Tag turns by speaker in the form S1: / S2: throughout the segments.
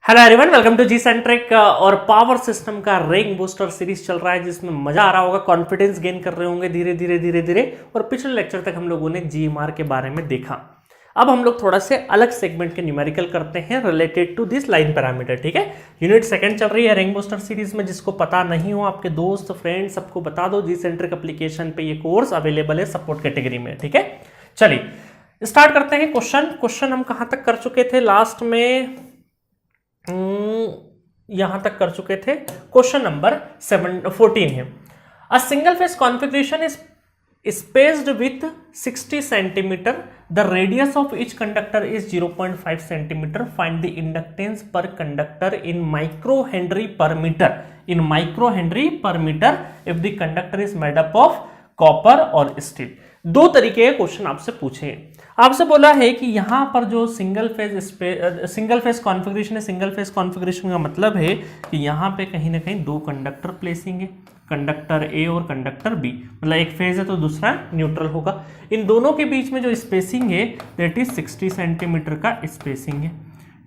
S1: Hello everyone, welcome to G centric. और power system का rank booster series चल रहा है जिसमें मजा आ रहा होगा, कॉन्फिडेंस गेन कर रहे होंगे धीरे धीरे धीरे धीरे। और पिछले लेक्चर तक हम लोगों ने जीएमआर के बारे में देखा। अब हम लोग थोड़ा से अलग सेगमेंट के न्यूमेरिकल करते हैं related to this line parameter. ठीक है, यूनिट सेकंड चल रही है रैंक बूस्टर सीरीज में। जिसको पता नहीं हो, आपके दोस्त फ्रेंड सबको बता दो, जी सेंट्रिक एप्लीकेशन पे ये कोर्स अवेलेबल है सपोर्ट कैटेगरी में। ठीक है, चलिए स्टार्ट करते हैं। क्वेश्चन हम कहां तक कर चुके थे लास्ट में? यहां तक कर चुके थे। क्वेश्चन नंबर 14 है। अ single face configuration is spaced with 60 centimeter. The radius of each conductor is 0.5 centimeter. Find the inductance per conductor in microhenry per meter. In microhenry per meter if the conductor is made up of copper और steel. दो तरीके के question आपसे पूछे। आपसे बोला है कि यहां पर जो सिंगल फेस कॉन्फ़िगरेशन है, सिंगल फेस कॉन्फ़िगरेशन का मतलब है कि यहां पे कहीं ना कहीं दो कंडक्टर प्लेसिंग है, कंडक्टर ए और कंडक्टर बी। मतलब एक फेज है तो दूसरा न्यूट्रल होगा। इन दोनों के बीच में जो स्पेसिंग है दैट इज 60 सेंटीमीटर का स्पेसिंग है।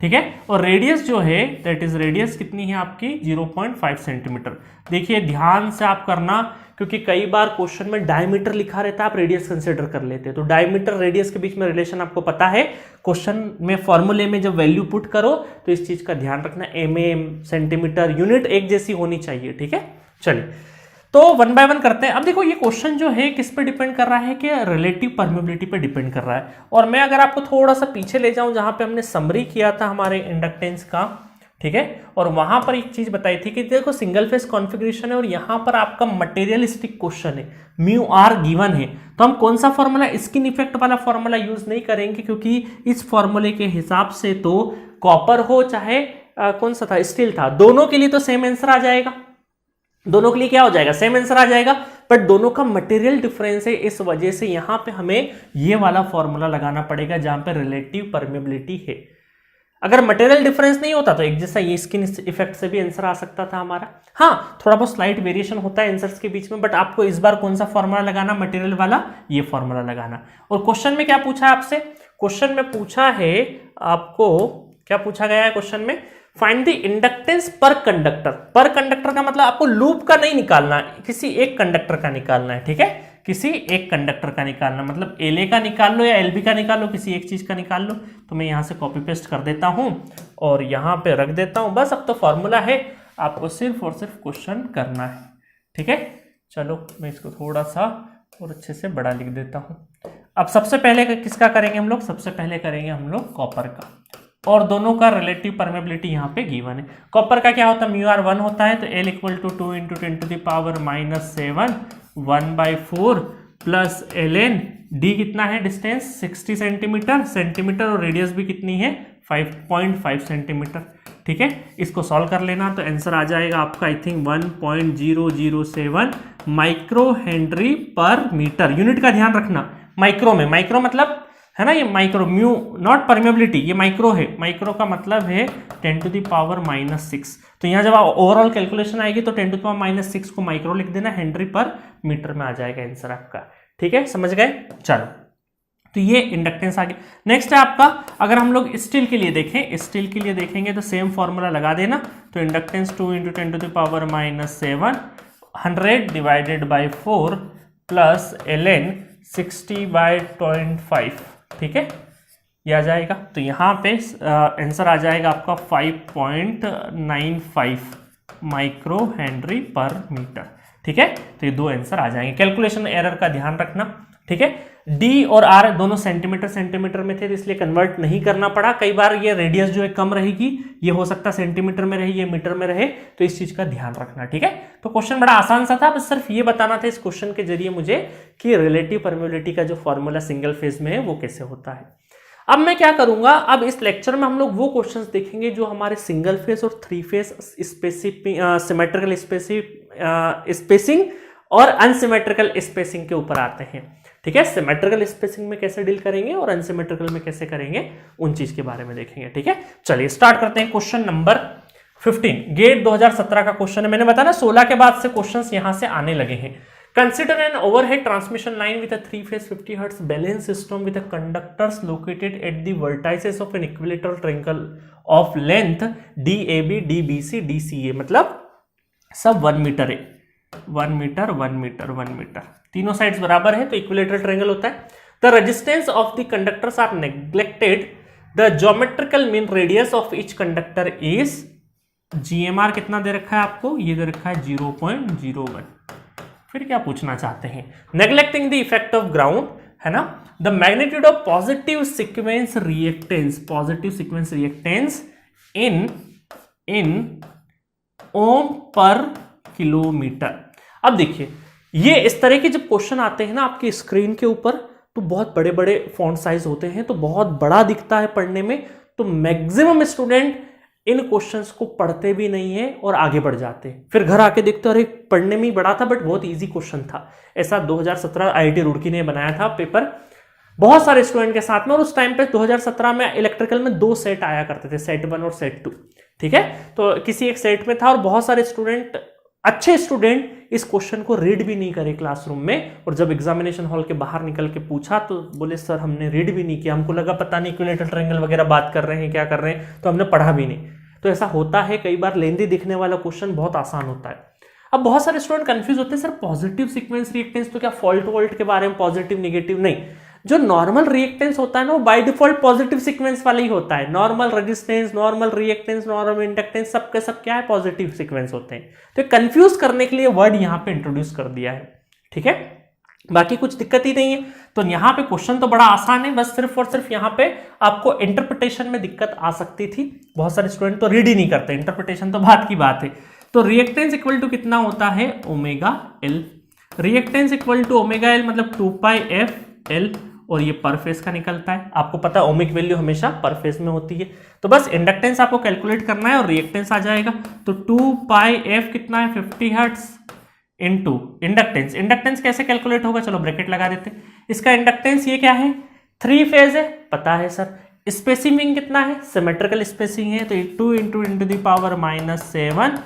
S1: ठीक है, और रेडियस जो है दैट इज रेडियस कितनी है आपकी? 0.5 सेंटीमीटर। देखिए ध्यान से आप करना, क्योंकि कई बार क्वेश्चन में डायमीटर लिखा रहता है, आप रेडियस कंसीडर कर लेते हैं। तो डायमीटर रेडियस के बीच में रिलेशन आपको पता है। क्वेश्चन में फॉर्मूले में जब वैल्यू पुट करो तो इस चीज का ध्यान रखना, mm सेंटीमीटर यूनिट एक जैसी होनी चाहिए। ठीक है, चलिए तो वन बाय वन करते हैं। अब देखो ये क्वेश्चन जो है किस पे डिपेंड कर रहा है कि रिलेटिव परमेबिलिटी पे डिपेंड कर रहा है। और मैं अगर आपको थोड़ा सा पीछे ले जाऊं जहां पे हमने समरी किया था हमारे इंडक्टेंस का, ठीक है, और वहां पर एक चीज बताई थी कि देखो सिंगल फेस कॉन्फ़िगरेशन है और यहां पर आपका मटेरियलिस्टिक क्वेश्चन है, म्यू आर गिवन है। तो हम कौन सा फॉर्मूला, स्किन इफेक्ट वाला फॉर्मूला यूज नहीं करेंगे, क्योंकि इस फॉर्मूले के हिसाब से तो कॉपर हो चाहे कौन सा था, स्टील था, दोनों के लिए तो सेम आंसर आ जाएगा। दोनों के लिए क्या हो जाएगा? सेम आंसर आ जाएगा। बट दोनों का मटेरियल डिफरेंस है, इस वजह से यहां पे हमें ये वाला फॉर्मूला लगाना पड़ेगा जहां पे रिलेटिव परमेबिलिटी है। अगर मटेरियल डिफरेंस नहीं होता तो एक जैसा ये स्किन इफेक्ट से भी आंसर आ सकता था हमारा। हाँ, थोड़ा बहुत स्लाइट वेरिएशन होता है आंसर्स के बीच में, बट आपको इस बार कौन सा फॉर्मूला लगाना? मटेरियल वाला, ये फॉर्मूला लगाना। और क्वेश्चन में क्या पूछा है आपसे? क्वेश्चन में पूछा है आपको, क्या पूछा गया है क्वेश्चन में? Find the inductance per conductor. पर कंडक्टर का मतलब आपको लूप का नहीं निकालना है, किसी एक कंडक्टर का निकालना है। ठीक है, किसी एक कंडक्टर का निकालना, मतलब एलए का निकाल लो या एलबी का निकाल लो, किसी एक चीज का निकाल लो। तो मैं यहां से कॉपी पेस्ट कर देता हूं और यहां पे रख देता हूं। बस अब तो फॉर्मूला है, आपको सिर्फ और सिर्फ क्वेश्चन करना है। ठीक है, चलो मैं इसको थोड़ा सा और अच्छे से बड़ा लिख देता हूं। अब सबसे पहले किसका करेंगे हम लोग? सबसे पहले करेंगे हम लोग कॉपर का, और दोनों का रिलेटिव परमेबिलिटी यहाँ पे गिवन है। कॉपर का क्या होता है? म्यू आर 1 होता है, तो L equal to 2 into 10 to the power -7 1/4 plus ln d कितना है? डिस्टेंस 60 सेंटीमीटर और रेडियस भी कितनी है? 5.5 सेंटीमीटर। ठीक है, इसको सॉल्व कर लेना तो आंसर आ जाएगा आपका आई थिंक 1.007 माइक्रो हेनरी पर मीटर। यूनिट का ध्यान रखना, माइक्रो में, माइक्रो मतलब है ना, ये माइक्रो, म्यू नॉट परमेबिलिटी, ये माइक्रो है। माइक्रो का मतलब है 10 टू द पावर -6। तो यहाँ जब आप ओवरऑल कैलकुलेशन आएगी तो 10 टू द पावर -6 को माइक्रो लिख देना, हेनरी पर मीटर में आ जाएगा आंसर आपका। ठीक है, समझ गए? चलो, तो ये इंडक्टेंस आ गया। नेक्स्ट है आपका, अगर हम लोग स्टील के लिए देखें, स्टील के लिए देखेंगे तो सेम फॉर्मूला लगा देना। तो inductance 2 into 10 to the power -7 100 divided by 4 plus ln 60/25। ठीक है, ये आ जाएगा। तो यहाँ पे आंसर आ जाएगा आपका 5.95 माइक्रो हेनरी पर मीटर। ठीक है, तो ये दो आंसर आ जाएंगे। कैलकुलेशन एरर का ध्यान रखना। ठीक है, डी और आर दोनों सेंटीमीटर में थे, इसलिए कन्वर्ट नहीं करना पड़ा। कई बार ये रेडियस जो है कम रहेगी, ये हो सकता है सेंटीमीटर में रहे, ये मीटर में रहे, तो इस चीज का ध्यान रखना। ठीक है, तो क्वेश्चन बड़ा आसान सा था, बस सिर्फ ये बताना था इस क्वेश्चन के जरिए मुझे कि रिलेटिव परमेबिलिटी का जो फॉर्मूला सिंगल फेज में है वो कैसे होता है। अब मैं क्या करूंगा, अब इस लेक्चर में हम लोग वो क्वेश्चंस देखेंगे जो हमारे सिंगल फेज और थ्री फेज सिमेट्रिकल स्पेसिंग और अनसिमेट्रिकल स्पेसिंग के ऊपर आते हैं। ठीक है, सिमेट्रिकल स्पेसिंग में कैसे डील करेंगे और अनसिमेट्रिकल में कैसे करेंगे, उन चीज के बारे में देखेंगे। ठीक है, चलिए स्टार्ट करते हैं। क्वेश्चन नंबर 15 गेट 2017 का क्वेश्चन है। मैंने बताया ना 16 के बाद से क्वेश्चंस यहां से आने लगे हैं। Consider an overhead transmission line with a 3-phase 50 Hz balance system with a conductors located at the vertices of an equilateral triangle of length DAB, DBC, DCA, मतलब सब 1 मीटर है, 1 मीटर 1 मीटर 1 मीटर, तीनों sides बराबर है तो equilateral triangle होता है। The resistance of the conductors are neglected, the geometrical mean radius of each conductor is, GMR कितना दे रखा है आपको, ये दे रखा है 0.01। फिर क्या पूछना चाहते हैं, neglecting the effect of ground, है ना, the magnitude of positive sequence reactance, positive sequence reactance in ohm per kilometre. अब देखिए ये इस तरह के जब क्वेश्चन आते हैं ना आपकी स्क्रीन के ऊपर, तो बहुत बड़े बड़े फॉन्ट साइज होते हैं, तो बहुत बड़ा दिखता है पढ़ने में, तो मैक्सिमम स्टूडेंट इन क्वेश्चंस को पढ़ते भी नहीं है और आगे बढ़ जाते हैं, फिर घर आके देखते हैं अरे पढ़ने में ही बड़ा था बट बहुत इजी क्वेश्चन था। ऐसा 2017 IIT रुड़की ने बनाया था पेपर बहुत सारे स्टूडेंट के साथ में, और उस टाइम पे 2017 में इलेक्ट्रिकल में 2 सेट आया करते थे, सेट 1 और सेट 2, ठीक है, तो किसी एक सेट में था और बहुत सारे स्टूडेंट, अच्छे स्टूडेंट इस क्वेश्चन को रीड भी नहीं करे क्लासरूम में, और जब एग्जामिनेशन हॉल के बाहर निकल के पूछा तो बोले सर हमने रीड भी नहीं किया, हमको लगा पता नहीं इक्विलेटरल ट्रायंगल वगैरह बात कर रहे हैं क्या कर रहे हैं, तो हमने पढ़ा भी नहीं। तो ऐसा होता है कई बार, लेंदी दिखने वाला क्वेश्चन बहुत आसान होता है। अब बहुत सारे स्टूडेंट कंफ्यूज होते हैं सर पॉजिटिव सीक्वेंस रिएक्टेंस तो क्या फॉल्ट वोल्ट के बारे में, पॉजिटिव नेगेटिव नहीं, जो नॉर्मल रिएक्टेंस होता है ना वो बाय डिफॉल्ट पॉजिटिव सीक्वेंस वाला ही होता है, normal resistance, normal reactance, normal inductance, सबके सब क्या है, पॉजिटिव सीक्वेंस होते हैं। तो कंफ्यूज करने के लिए वर्ड यहाँ पे इंट्रोड्यूस कर दिया है, ठीक है, बाकी कुछ दिक्कत ही नहीं है। तो यहाँ पे क्वेश्चन तो बड़ा आसान है, बस सिर्फ और सिर्फ यहाँ पे आपको इंटरप्रिटेशन में दिक्कत आ सकती थी, बहुत सारे स्टूडेंट तो रीड ही नहीं करते, इंटरप्रिटेशन तो बात की बात है। तो रिएक्टेंस इक्वल टू कितना होता है, omega L, reactance equal to omega L मतलब 2πf L, और ये पर फेज का निकलता है, आपको पता है ओमिक वैल्यू हमेशा पर फेज में होती है, तो बस इंडक्टेंस आपको कैलकुलेट करना है और रिएक्टेंस आ जाएगा। तो 2πf कितना है 50 हर्ट्ज इनटू इंडक्टेंस, इंडक्टेंस कैसे कैलकुलेट होगा, चलो ब्रैकेट लगा देते हैं, इसका इंडक्टेंस ये क्या है 3 फेज है, पता है सर, स्पेसिंग कितना है, सिमेट्रिकल स्पेसिंग है, तो 2 इंटू -7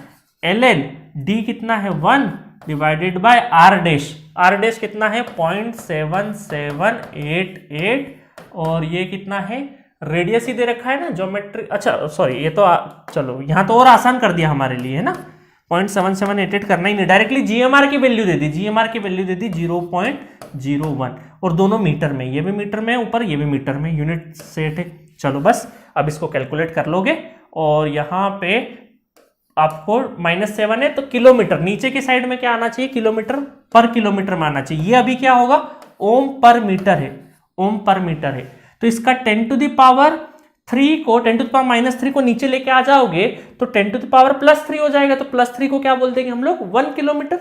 S1: ln d कितना है 1 divided by r dash, r dash कितना है 0.7788, और ये कितना है रेडियस ही दे रखा है ना ज्योमेट्री, अच्छा सॉरी ये तो चलो यहाँ तो और आसान कर दिया हमारे लिए, है ना, 0.7788 करना ही नहीं, डायरेक्टली GMR की वैल्यू दे दी, GMR की वैल्यू दे दी 0.01, और दोनों मीटर में, ये भी मीटर में ऊपर, ये भी मीटर में, यूनिट सेट है। चलो बस अब इसको कैलकुलेट कर लोगे, और यहाँ पे आपको -7 है तो किलोमीटर, नीचे की साइड में क्या आना चाहिए, किलोमीटर पर किलोमीटर में आना चाहिए, ये अभी क्या होगा ओम पर मीटर है, ओम पर मीटर है, तो इसका 10⁻³ को 10⁻³ को नीचे लेके आ जाओगे तो 10⁻+3 हो जाएगा, तो +3 को क्या बोल देंगे हम लोग 1 किलोमीटर,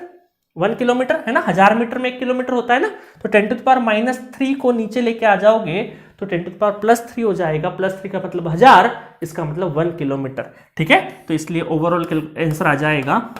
S1: 1 किलोमीटर है ना, 1000 मीटर में 1 किलोमीटर होता है ना, तो 10⁻³ को नीचे लेके आ जाओगे तो 10⁻+3 हो जाएगा, +3 का मतलब 1000, इसका मतलब 1 किलोमीटर, ठीक है, तो इसलिए ओवरऑल आंसर आ जाएगा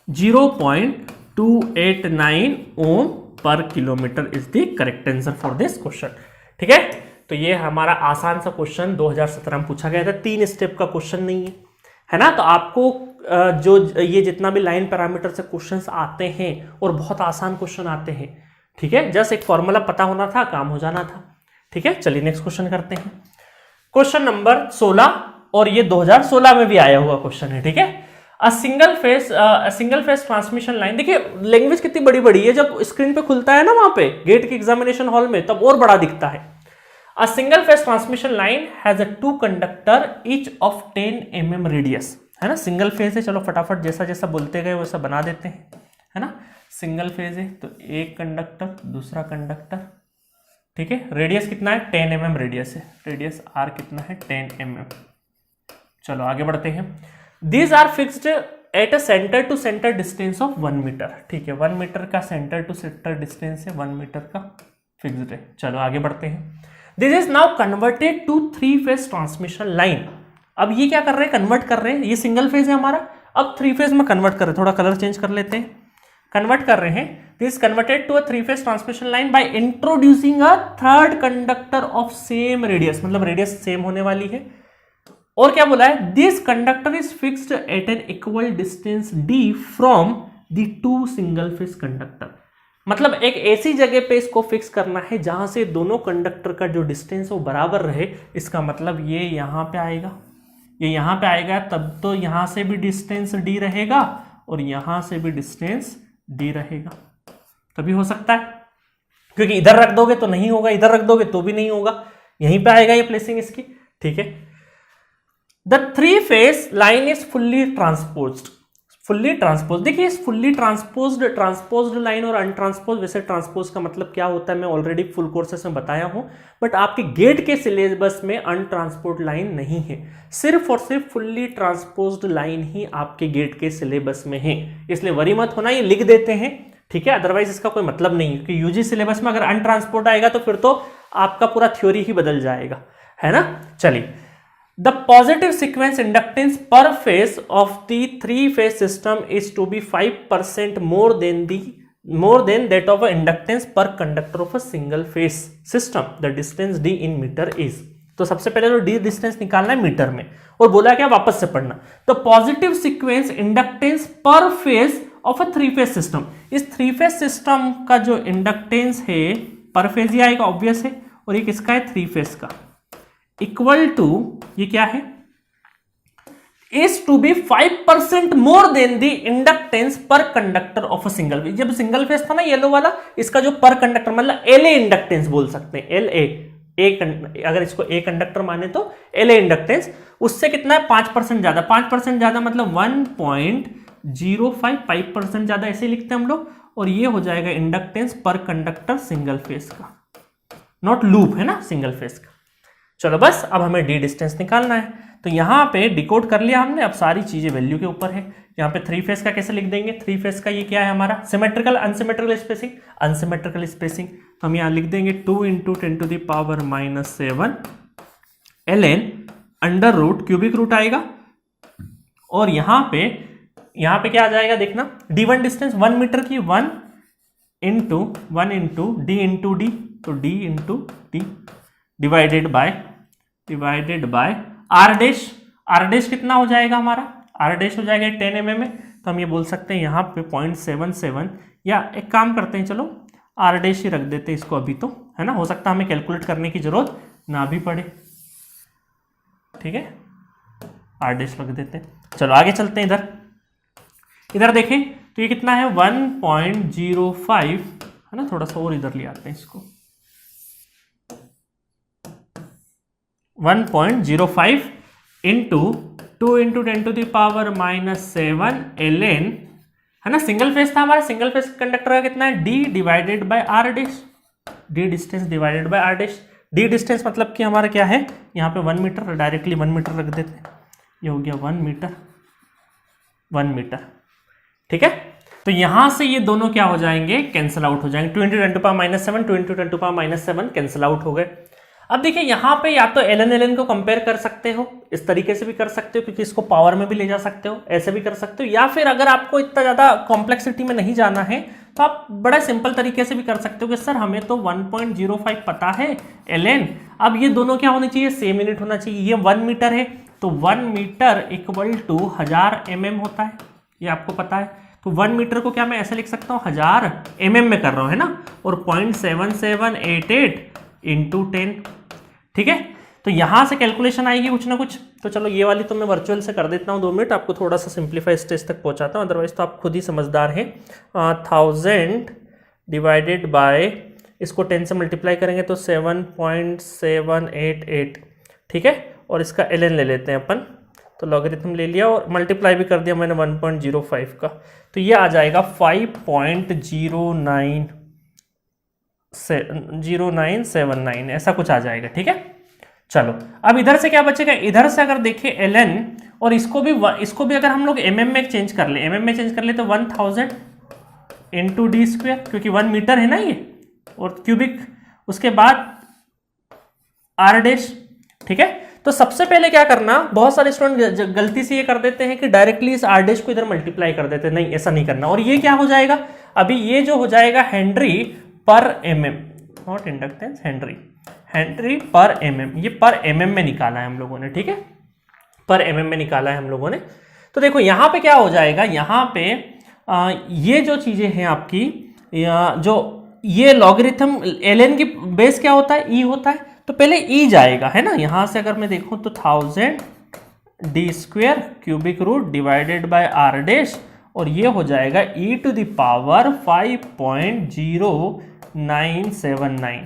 S1: 0.289 ओम per kilometre is the correct answer for this question, ठीक है। तो ये हमारा आसान सा क्वेश्चन 2017 में पूछा गया था, 3 स्टेप का क्वेश्चन नहीं है ना, तो आपको जो ये जितना भी लाइन पैरामीटर से क्वेश्चंस आते हैं और बहुत आसान क्वेश्चन आते हैं, ठीक है, जस्ट एक फॉर्मूला पता होना था, काम हो जाना था, ठीक है। चलिए नेक्स्ट क्वेश्चन करते हैं, क्वेश्चन नंबर 16, और ये 2016 में भी आया हुआ क्वेश्चन है, ठीक है। सिंगल फेस ट्रांसमिशन लाइन, देखिए लैंग्वेज कितनी बड़ी बड़ी है, जब स्क्रीन पे खुलता है ना वहां पे गेट के एग्जामिनेशन हॉल में तब और बड़ा दिखता है। अ single phase transmission line has a 2 conductor each of 10 mm radius, है ना, सिंगल फेज है, चलो फटाफट जैसा जैसा बोलते गए वैसा बना देते हैं, है ना, सिंगल फेज है तो एक कंडक्टर दूसरा कंडक्टर, ठीक है, रेडियस कितना है 10 mm रेडियस है, रेडियस r कितना है 10 mm। चलो आगे बढ़ते हैं, These are fixed at a center to center distance of 1 metre, ठीक है, 1 मीटर का सेंटर टू सेंटर डिस्टेंस है, 1 मीटर का फिक्स्ड है। चलो आगे बढ़ते हैं, this is now converted to 3 phase transmission line. अब ये क्या कर रहे हैं, कन्वर्ट कर रहे हैं, ये सिंगल फेज है हमारा, अब 3 फेज में कन्वर्ट कर रहे हैं, थोड़ा कलर चेंज कर लेते हैं, कन्वर्ट कर रहे हैं, this converted to a 3-phase transmission line by introducing a third conductor of same radius, मतलब रेडियस सेम होने वाली है। और क्या बोला है, this conductor is fixed at an equal distance d from the two single phase conductor, मतलब एक ऐसी जगह पे इसको फिक्स करना है जहां से दोनों कंडक्टर का जो डिस्टेंस वो बराबर रहे। इसका मतलब ये यहां पे आएगा, ये यहां पे आएगा, तब तो यहां से भी डिस्टेंस d रहेगा और यहां से भी डिस्टेंस d रहेगा, तभी हो सकता है। क्योंकि इधर रख दोगे तो नहीं होगा, इधर रख दोगे तो भी नहीं होगा, यहीं पे आएगा ये प्लेसिंग इसकी, ठीक है। The 3-phase line is fully transposed, fully transpose, देखिए इस फुल्ली ट्रांसपोज्ड लाइन और अनट्रांसपोज, वैसे ट्रांसपोज का मतलब क्या होता है मैं ऑलरेडी फुल कोर्सेस में बताया हूं, बट आपके गेट के सिलेबस में अनट्रांसपोज लाइन नहीं है, सिर्फ और सिर्फ फुल्ली ट्रांसपोज्ड लाइन ही आपके गेट के सिलेबस में है, इसलिए वरी मत होना, ये लिख देते हैं, ठीक है, अदरवाइज इसका कोई मतलब नहीं है। क्योंकि यूजी सिलेबस में अगर अनट्रांसपोर्ट आएगा तो फिर तो आपका पूरा थ्योरी ही बदल जाएगा, है ना। चलिए, the positive sequence inductance per phase of the 3-phase system is to be 5% more than that of inductance per conductor of a single phase system, the distance d in metre is. तो सबसे पहले तो d distance निकालना है metre में, और बोला क्या, वापस से पढ़ना, the positive sequence inductance per phase of a 3-phase system, इस 3-phase सिस्टम का जो इंडक्टेंस है पर फेज ही आएगा, ऑब्वियस है, और ये किसका है, 3-phase का, इक्वल टू ये क्या है, is to be 5% more than the inductance per conductor of a single phase. जब सिंगल फेज था ना येलो वाला, इसका जो पर कंडक्टर मतलब LA इंडक्टेंस बोल सकते हैं, LA, अगर इसको A कंडक्टर माने तो LA इंडक्टेंस, उससे कितना है, 5% ज्यादा, 5% ज्यादा मतलब 1.05, 5% ज्यादा ऐसे लिखते हैं हम लोग, और ये हो जाएगा inductance per conductor single phase का, नॉट लूप, है ना, सिंगल फेज का। चलो बस, अब हमें d डिस्टेंस निकालना है, तो यहां पे डिकोड कर लिया हमने, अब सारी चीजें वैल्यू के ऊपर है। यहाँ पे 3-phase का कैसे लिख देंगे, 3-phase का ये क्या है हमारा, symmetrical unsymmetrical spacing, unsymmetrical spacing, तो हम यहाँ लिख देंगे 2 × 10⁻⁻7 ln under root, cubic root आएगा, और यहाँ पे क्या आ जाएगा देखना, d1 डिस्टेंस 1 मीटर की, 1 × d × d, तो d × d divided by r dash कितना हो जाएगा हमारा, r डैश हो जाएगा 10 mm में, तो हम ये बोल सकते हैं यहाँ पे 0.77, या एक काम करते हैं, चलो r डैश ही रख देते हैं इसको अभी तो, है ना, हो सकता है हमें कैलकुलेट करने की जरूरत ना भी पड़े, ठीक है, r डैश रख देते हैं। चलो आगे चलते हैं, इधर देखें तो ये कितना है, 1.05, है ना, थोड़ा सा और इधर ले आते हैं इसको, 1.05 इंटू 2 × 10⁻⁻7 ln, है ना, सिंगल फेज था हमारा, सिंगल फेज कंडक्टर का कितना है, d divided by r dash, d distance divided by r dash, d distance मतलब कि हमारा क्या है, यहाँ पे 1 मीटर, डायरेक्टली 1 मीटर रख देते हैं, ये हो गया 1 मीटर, ठीक है। तो यहां से ये दोनों क्या हो जाएंगे, कैंसिल आउट हो जाएंगे, 2 × 10⁻⁷, 2 × 10⁻7 कैंसिल आउट हो गए। अब देखिए यहाँ पे या तो ln को कंपेयर कर सकते हो, इस तरीके से भी कर सकते हो, क्योंकि इसको पावर में भी ले जा सकते हो, ऐसे भी कर सकते हो, या फिर अगर आपको इतना ज्यादा कॉम्प्लेक्सिटी में नहीं जाना है तो आप बड़ा सिंपल तरीके से भी कर सकते हो कि सर हमें तो 1.05 पता है ln, अब ये दोनों क्या होने चाहिए, सेम यूनिट होना चाहिए, ये 1 मीटर है तो 1 मीटर इक्वल टू 1000 mm होता है, ये आपको पता है, तो 1 मीटर को क्या मैं ऐसे लिख सकता हूँ, 1000 mm में कर रहा हूँ, है ना, और 0.7788 × 10, ठीक है। तो यहां से कैलकुलेशन आएगी कुछ ना कुछ, तो चलो ये वाली तो मैं वर्चुअल से कर देता हूं, 2 मिनट, आपको थोड़ा सा सिंप्लीफाई स्टेज तक पहुंचाता हूं, अदरवाइज तो आप खुद ही समझदार हैं। 1000 डिवाइडेड बाय, इसको 10 से मल्टीप्लाई करेंगे तो 7.788, ठीक है, और इसका ln ले लेते हैं अपन, तो लॉगरिथम ले लिया और मल्टीप्लाई भी कर दिया मैंने 1.05 का, तो ये आ जाएगा 5.0979, ऐसा कुछ आ जाएगा, ठीक है। चलो अब इधर से क्या बचेगा, इधर से अगर देखें ln, और इसको भी अगर हम लोग mm में चेंज कर ले, तो 1000 इंटू d स्क्वायर, क्योंकि 1 मीटर है ना ये, और क्यूबिक, उसके बाद r डैश, ठीक है। तो सबसे पहले क्या करना, बहुत सारे स्टूडेंट गलती से ये कर देते हैं कि डायरेक्टली इस r डैश को इधर मल्टीप्लाई कर देते हैं, नहीं ऐसा नहीं करना, और ये क्या हो जाएगा, अभी ये जो हो जाएगा हेनरी पर एमएम, नॉट इंडक्टेंस, हेनरी पर एमएम, ये पर एमएम में निकाला है हम लोगों ने, ठीक है, पर एमएम में निकाला है हम लोगों ने। तो देखो यहाँ पे क्या हो जाएगा, यहाँ पे ये जो चीजें हैं आपकी, जो ये लॉगरिथम ln की बेस क्या होता है, e होता है, तो पहले e जाएगा, है ना। यहां से अगर मैं देखूं तो 1000 d square cubic root divided by r dash, और ये हो जाएगा e टू द पावर 5.0979,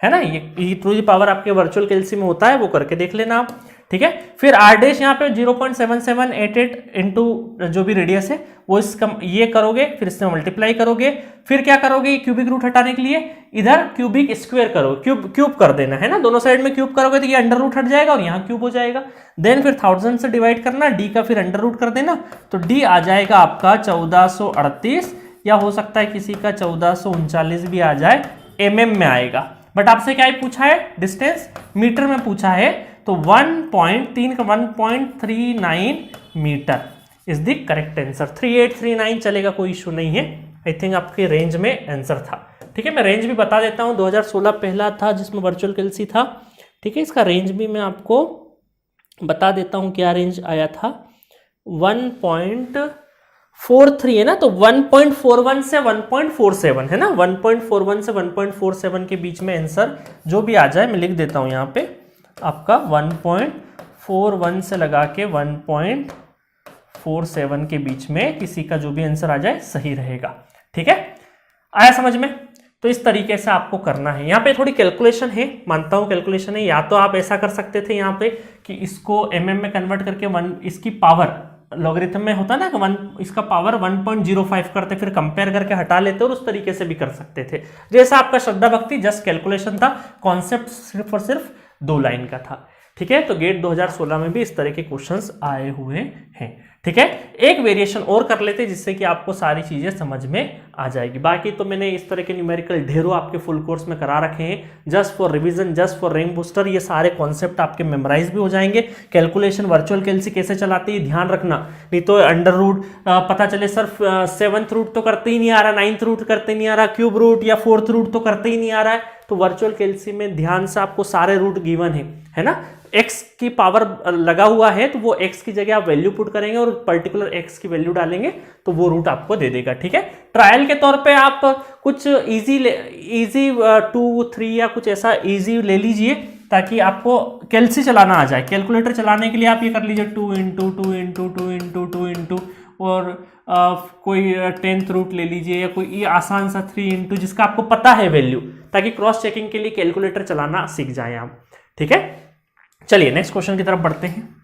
S1: है ना। ये e टू द पावर आपके वर्चुअल कैलसी में होता है, वो करके देख लेना आप, ठीक है। फिर r डैश यहाँ पे 0.7788 इंटू जो भी रेडियस है वो इसका ये करोगे, फिर इससे मल्टीप्लाई करोगे, फिर क्या करोगे, क्यूबिक रूट हटाने के लिए इधर क्यूबिक स्क्वायर करो, क्यूब कर देना, है ना। दोनों साइड में क्यूब करोगे तो ये अंडर रूट हट जाएगा और यहाँ क्यूब हो जाएगा। देन फिर 1000 से डिवाइड करना, d का फिर अंडर रूट कर देना, तो d आ जाएगा आपका 1438, या हो सकता है किसी का 1439 भी आ जाए, mm में आएगा। बट आपसे क्या पूछा है, डिस्टेंस मीटर में पूछा है, तो 1.39 metre is the correct answer. 3839 चलेगा, कोई इशू नहीं है। आई थिंक आपके रेंज में आंसर था, ठीक है। मैं रेंज भी बता देता हूं, 2016 पहला था जिसमें वर्चुअल कैलसी था, ठीक है। इसका रेंज भी मैं आपको बता देता हूं, क्या रेंज आया था, 1.43 है ना, तो 1.41 से 1.47 है ना, 1.41 से 1.47 के बीच में आंसर जो भी आ जाए, मैं लिख देता हूं यहाँ पे आपका 1.41 से लगा के 1.47 के बीच में किसी का जो भी आंसर आ जाए सही रहेगा, ठीक है। आया समझ में? तो इस तरीके से आपको करना है। यहाँ पे थोड़ी कैलकुलेशन है, मानता हूँ कैलकुलेशन है, या तो आप ऐसा कर सकते थे यहाँ पे कि इसको mm में कन्वर्ट करके इसकी पावर लॉगरिथम में होता ना कि इसका पावर 1.05 करते, फिर कंपेयर करके हटा लेते, और उस तरीके से भी कर सकते थे, जैसा आपका श्रद्धा भक्ति। जस्ट कैलकुलेशन था, कॉन्सेप्ट सिर्फ और सिर्फ 2 लाइन का था, ठीक है। तो गेट 2016 में भी इस तरह के क्वेश्चंस आए हुए हैं, ठीक है। एक वेरिएशन और कर लेते जिससे कि आपको सारी चीजें समझ में आ जाएगी। बाकी तो मैंने इस तरह के न्यूमेरिकल ढेरों आपके फुल कोर्स में करा रखे हैं, just for revision, just for rank booster. ये सारे कॉन्सेप्ट आपके मेमोराइज भी हो जाएंगे। कैलकुलेशन वर्चुअल कैलसी कैसे चलाती है ध्यान रखना, नहीं तो अंडर रूट पता चले सर 7th रूट तो करते ही नहीं आ रहा, 9th रूट करते नहीं आ रहा, क्यूब रूट या 4th रूट तो करते ही नहीं आ रहा है, तो वर्चुअल कैलसी में ध्यान से आपको सारे रूट गिवन है ना। x की पावर लगा हुआ है तो वो x की जगह आप वैल्यू पुट करेंगे और पर्टिकुलर x की वैल्यू डालेंगे तो वो रूट आपको दे देगा, ठीक है। ट्रायल के तौर पे आप कुछ इजी 2 3 या कुछ ऐसा इजी ले लीजिए ताकि आपको कैलसी चलाना आ जाए। कैलकुलेटर चलाने के लिए आप ये कर लीजिए 2 इंटू 2 इंटू 2 इंटू 2 इंटू, और कोई 10th रूट ले लीजिए, या कोई ये आसान सा 3 इंटू जिसका आपको पता है वैल्यू, ताकि क्रॉस चेकिंग के लिए कैलकुलेटर चलाना सीख जाए आप, ठीक है। चलिए नेक्स्ट क्वेश्चन की तरफ बढ़ते हैं।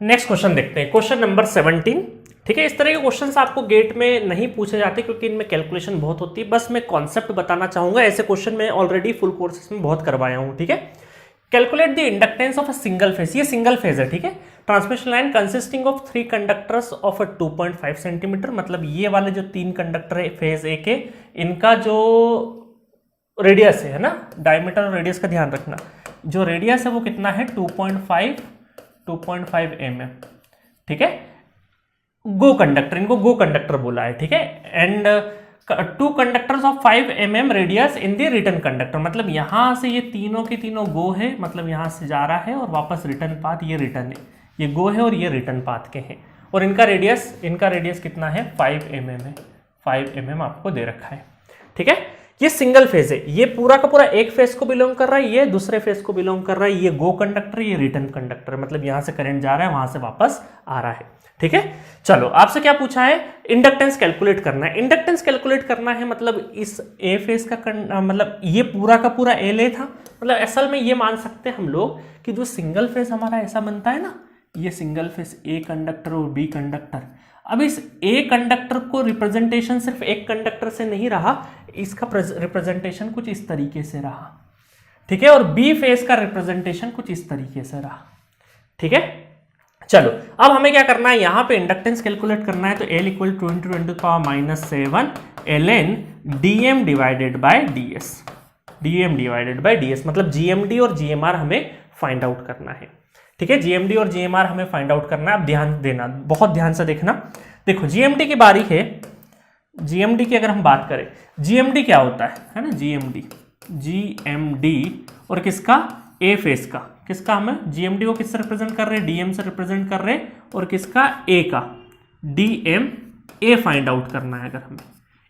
S1: नेक्स्ट क्वेश्चन देखते हैं, क्वेश्चन नंबर 17, ठीक है। इस तरह के क्वेश्चंस आपको गेट में नहीं पूछे जाते क्योंकि इनमें कैलकुलेशन बहुत होती है, बस मैं कॉन्सेप्ट बताना चाहूंगा। ऐसे क्वेश्चन मैं ऑलरेडी फुल कोर्सेज में बहुत करवाया हूं, ठीक है। Calculate the inductance of a single phase, ये सिंगल फेज है, ठीक है। Transmission line consisting of 3 conductors of a 2.5 centimetre, मतलब ये वाले जो 3 कंडक्टर है फेज ए के, इनका जो रेडियस है ना, डायमीटर और रेडियस का ध्यान रखना, जो रेडियस है वो कितना है 2.5 mm, ठीक है। गो कंडक्टर, इनको गो कंडक्टर बोला है, ठीक है। And 2 conductors of 5 mm radius in the return conductor, मतलब यहां से ये तीनों के तीनों गो है, मतलब यहां से जा रहा है और वापस रिटर्न पाथ, ये रिटर्न है, ये गो है और ये रिटर्न पाथ के हैं, और इनका रेडियस कितना है 5 mm है, 5 mm आपको दे रखा है, ठीक है। ये सिंगल फेज है, ये पूरा का पूरा एक फेज को बिलोंग कर रहा है, ये दूसरे फेज को बिलोंग कर रहा है, ये गो कंडक्टर, ये रिटर्न कंडक्टर, मतलब यहां से करंट जा रहा है वहां से वापस आ रहा है, ठीक है। चलो आपसे क्या पूछा है, इंडक्टेंस कैलकुलेट करना है। इंडक्टेंस कैलकुलेट करना है मतलब इस ए फेज का मतलब ये पूरा का पूरा एल ए था, मतलब असल में ये मान सकते हैं हम लोग कि जो सिंगल फेज हमारा ऐसा बनता है ना, ये सिंगल फेज ए कंडक्टर और बी कंडक्टर, अब इस ए कंडक्टर को रिप्रेजेंटेशन सिर्फ एक कंडक्टर से नहीं रहा, इसका रिप्रेजेंटेशन कुछ इस तरीके से रहा, ठीक है, और बी फेज का रिप्रेजेंटेशन कुछ इस तरीके से रहा, ठीक है। चलो अब हमें क्या करना है, यहां पे इंडक्टेंस कैलकुलेट करना है, तो L equal to 10 to the power -7 ln dm divided by ds, dm divided by ds, मतलब GMD और GMR हमें फाइंड आउट करना है, ठीक है। GMD और GMR हमें फाइंड आउट करना है। अब ध्यान देना, बहुत ध्यान से देखना। देखो GMD की बारी है, जीएमडी की अगर हम बात करें, जीएमडी क्या होता है ना, जीएमडी और किसका, ए फेस का, किसका, हमें जीएमडी को किससे रिप्रेजेंट कर रहे हैं, डीएम से रिप्रेजेंट कर रहे हैं, और किसका, ए का, डीएम ए फाइंड आउट करना है। अगर हमें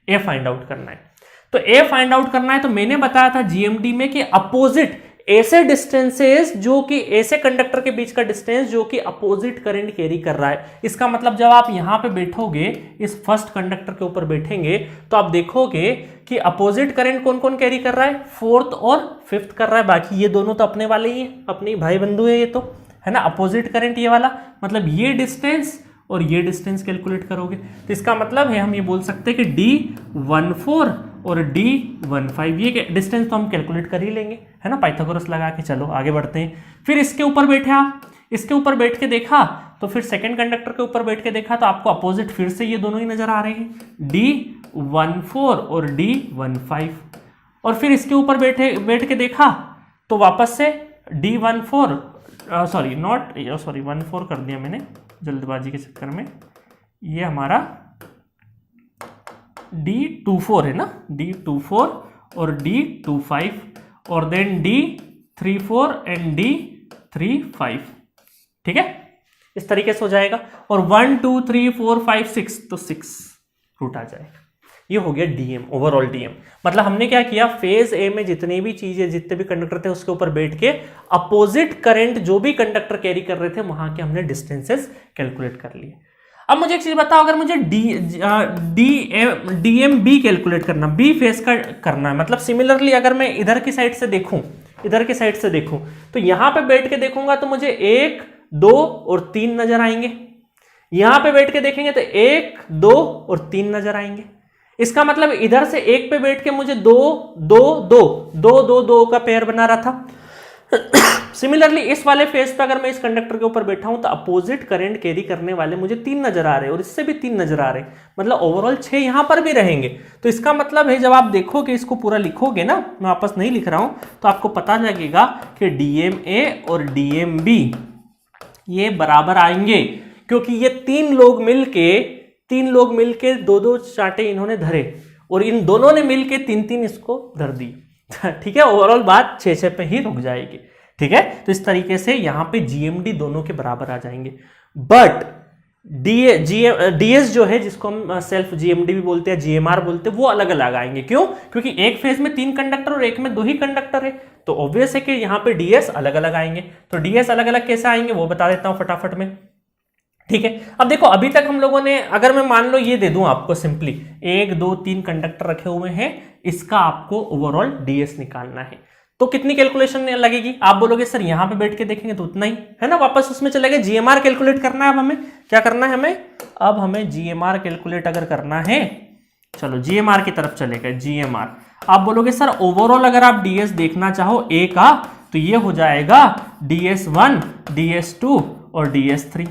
S1: ए फाइंड आउट करना है तो ए फाइंड आउट करना है, तो मैंने बताया था जीएमडी में कि अपोजिट ऐसे डिस्टेंसेस जो कि ऐसे कंडक्टर के बीच का डिस्टेंस जो कि अपोजिट करंट कैरी कर रहा है। इसका मतलब जब आप यहां पे बैठोगे, इस फर्स्ट कंडक्टर के ऊपर बैठेंगे, तो आप देखोगे कि अपोजिट करंट कौन कौन कैरी कर रहा है, फोर्थ और फिफ्थ कर रहा है। बाकी ये दोनों तो अपने वाले ही हैं, अपने भाई बंधु है ये तो, है ना। अपोजिट करंट ये वाला, मतलब ये डिस्टेंस और ये डिस्टेंस कैलकुलेट करोगे, तो इसका मतलब है हम ये बोल सकते हैं कि D14 और D15 ये डिस्टेंस तो हम कैलकुलेट कर ही लेंगे, है ना, पाइथागोरस लगा के। चलो आगे बढ़ते हैं। फिर इसके ऊपर बैठे आप, इसके ऊपर बैठ के देखा, तो फिर सेकंड कंडक्टर के ऊपर बैठ के देखा, तो आपको अपोजिट फिर से ये दोनों ही नजर आ रहे हैं, D14 और D15। और फिर इसके ऊपर बैठ के देखा, तो वापस से D14 14 कर दिया मैंने जल्दबाजी के चक्कर में, ये हमारा D24 है ना, D24 और D25 और देन D34 एंड D35, ठीक है, इस तरीके से हो जाएगा। और 1 2 3 4 5 6, तो 6 रूट आ जाएगा। ये हो गया डीएम, ओवरऑल डीएम। मतलब हमने क्या किया, फेज ए में जितनी भी चीजें, जितने भी कंडक्टर थे उसके ऊपर बैठ के अपोजिट करंट जो भी कंडक्टर कैरी कर रहे थे वहां के हमने डिस्टेंसेस कैलकुलेट कर लिए। अब मुझे एक चीज बताओ, अगर मुझे डीएम बी कैलकुलेट करना, बी फेज का करना है, मतलब सिमिलरली अगर मैं इधर की साइड से देखूं, तो यहां पे बैठ के देखूंगा तो मुझे 1 2 और 3 नजर आएंगे। यहां पे बैठ के देखेंगे तो 1 2 और 3 नजर आएंगे। इसका मतलब इधर से 1 पे बैठ के मुझे 2 2 2 2 2 2 का पेयर बना रहा था। सिमिलरली इस वाले फेज पे अगर मैं इस कंडक्टर के ऊपर बैठा हूं तो अपोजिट करंट कैरी करने वाले मुझे 3 नजर आ रहे हैं और इससे भी 3 नजर आ रहे हैं, मतलब ओवरऑल 6 यहां पर भी रहेंगे। तो इसका मतलब है जब आप देखोगे, इसको पूरा लिखोगे ना, मैं वापस नहीं लिख रहा हूं, तो आपको पता लगेगा कि DMA और DMB ये बराबर आएंगे, क्योंकि ये तीन लोग मिलके 2 चांटे इन्होंने धरे और इन दोनों ने मिलके 3 इसको धर दी। ठीक है, ओवरऑल बात 6 पे ही रुक जाएगी। ठीक है, तो इस तरीके से यहां पे GMD दोनों के बराबर आ जाएंगे। बट DS जो है, जिसको हम सेल्फ GMD भी बोलते हैं, GMR बोलते हैं, वो अलग अलग आएंगे। क्यों? क्योंकि एक फेज में 3 कंडक्टर और एक में 2 ही कंडक्टर है, तो ऑब्वियस है कि यहाँ पे DS अलग अलग आएंगे। तो DS अलग अलग कैसे आएंगे वो बता देता हूं फटाफट में। ठीक है, अब देखो अभी तक हम लोगों ने, अगर मैं मान लो ये दे दूं आपको सिंपली 1 2 3 कंडक्टर रखे हुए हैं, इसका आपको ओवरऑल DS निकालना है, तो कितनी कैलकुलेशन लगेगी? आप बोलोगे सर यहां पे बैठ के देखेंगे तो उतना ही है ना, वापस उसमें चले गए। GMR कैलकुलेट करना है। अब हमें क्या करना है, अब हमें GMR कैलकुलेट अगर करना है, चलो GMR की तरफ चले गए। GMR आप बोलोगे सर ओवरऑल अगर आप DS देखना चाहो A का, तो ये हो जाएगा DS1 DS2 और DS3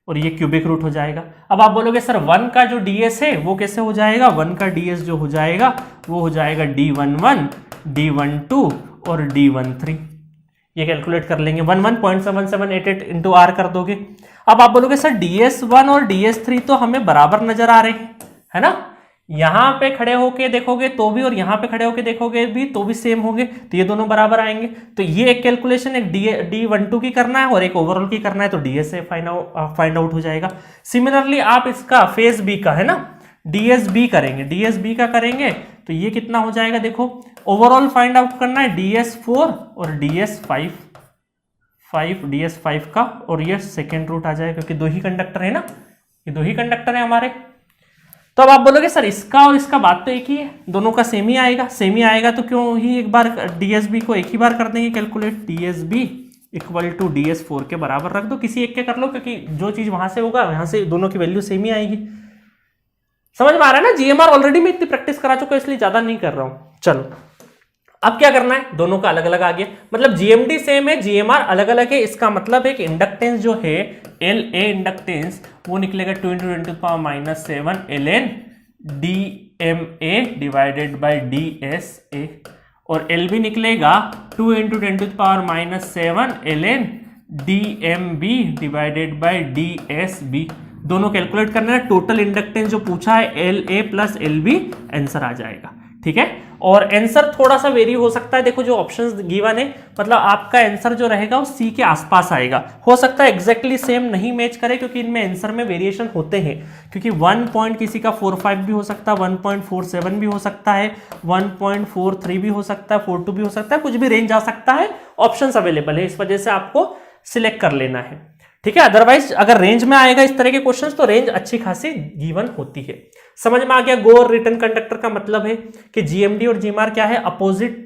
S1: और ये क्यूबिक रूट हो जाएगा। अब आप बोलोगे सर 1 का जो DS है वो कैसे हो जाएगा? 1 का DS जो हो जाएगा वो हो जाएगा D11 D12 और D13। ये कैलकुलेट कर लेंगे, 11.7788 इंटू R कर दोगे। अब आप बोलोगे सर DS1 और DS3 तो हमें बराबर नजर आ रहे हैं, है ना, यहां पे खड़े होके देखोगे तो भी और यहां पे खड़े होके देखोगे भी तो भी सेम होंगे, तो ये दोनों बराबर आएंगे। तो ये एक कैलकुलेशन एक D12 की करना है और एक ओवरऑल की करना है, तो DS से फाइंड आउट हो जाएगा। सिमिलरली आप इसका फेज B का है ना, DSB करेंगे, DSB का करेंगे तो ये कितना हो जाएगा, देखो ओवरऑल फाइंड आउट करना है DS4 और DS5 का, और ये सेकेंड रूट आ जाएगा क्योंकि 2 ही कंडक्टर है ना, ये 2 ही कंडक्टर है हमारे। तो अब आप बोलोगे सर इसका और इसका बात तो एक ही है, दोनों का सेम ही आएगा, तो क्यों ही एक बार DSB को एक ही बार कर देंगे calculate. DSB equal to DS4 के बराबर रख दो, किसी एक के कर लो, क्योंकि जो चीज वहां से होगा वहां से दोनों की वैल्यू सेम ही आएगी। समझ में आ रहा है ना? GMR ऑलरेडी मैं इतनी प्रैक्टिस करा चुका हूं इसलिए ज्यादा नहीं कर रहा हूं। चलो अब क्या करना है, दोनों का अलग अलग आ गया, मतलब GMD सेम है, GMR अलग अलग है। इसका मतलब है कि इंडक्टेंस जो है LA इंडक्टेंस वो निकलेगा 2 × 10⁻⁷ ln DMA divided by DSA, और LB निकलेगा 2 × 10⁻⁷ ln DMB divided by DSB। दोनों कैलकुलेट करना है। टोटल इंडक्टेंस जो पूछा है L A plus L B answer आ जाएगा, ठीक है। और आंसर थोड़ा सा वेरी हो सकता है, देखो जो ऑप्शंस गिवन है मतलब आपका आंसर जो रहेगा वो सी के आसपास आएगा, हो सकता है एग्जैक्टली सेम नहीं मैच करे क्योंकि इनमें आंसर में वेरिएशन होते हैं, क्योंकि 1 पॉइंट किसी का 45 भी हो सकता है, 1.47 भी हो सकता है, 1.43 भी हो सकता है, 42 भी हो सकता है, कुछ भी रेंज आ सकता है, ऑप्शंस अवेलेबल है, इस वजह से आपको सिलेक्ट कर लेना है, ठीक है। अदरवाइज अगर रेंज में आएगा इस तरह के क्वेश्चंस तो रेंज अच्छी खासी गिवन होती है। समझ में आ गया। गो और रिटर्न कंडक्टर का मतलब है कि जीएमडी और जीएमआर क्या है, अपोजिट,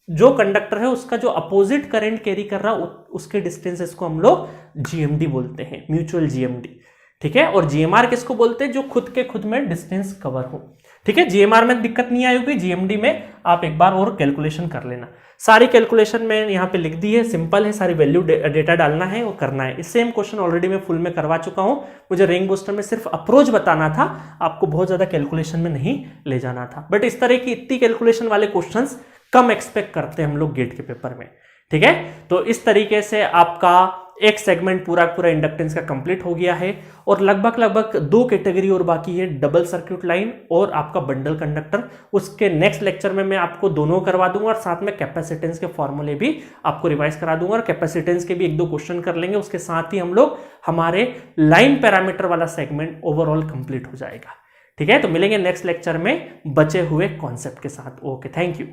S1: जो कंडक्टर है उसका जो अपोजिट करंट कैरी कर रहा उसके डिस्टेंसेस को हम लोग जीएमडी बोलते हैं, म्यूचुअल जीएमडी, ठीक है। और जीएमआर किसको बोलते हैं, जो खुद के खुद में डिस्टेंस कवर हो, ठीक है। जीएमआर में दिक्कत नहीं आई होगी, जीएमडी में आप एक बार और कैलकुलेशन कर लेना। सारी कैलकुलेशन में यहाँ पे लिख दी है, सिंपल है, सारी वैल्यू डेटा डालना है और करना है। इस सेम क्वेश्चन ऑलरेडी मैं फुल में करवा चुका हूँ, मुझे रेंज बूस्टर में सिर्फ अप्रोच बताना था, आपको बहुत ज्यादा कैलकुलेशन में नहीं ले जाना था। बट इस तरह की इतनी कैलकुलेशन वाले क्वेश्चंस कम एक्सपेक्ट करते हैं हम लोग गेट के पेपर में, ठीक है। तो इस तरीके से आपका एक सेगमेंट पूरा पूरा इंडक्टेंस का कंप्लीट हो गया है और लगभग 2 कैटेगरी और बाकी है, डबल सर्किट लाइन और आपका बंडल कंडक्टर। उसके नेक्स्ट लेक्चर में मैं आपको दोनों करवा दूंगा और साथ में कैपेसिटेंस के फॉर्मूले भी आपको रिवाइज करा दूंगा और कैपेसिटेंस के भी 1-2 क्वेश्चन कर लेंगे। उसके साथ ही हम लोग हमारे लाइन पैरामीटर वाला सेगमेंट ओवरऑल कंप्लीट हो जाएगा, ठीक है। तो मिलेंगे नेक्स्ट लेक्चर में बचे हुए कॉन्सेप्ट के साथ। Okay, thank you.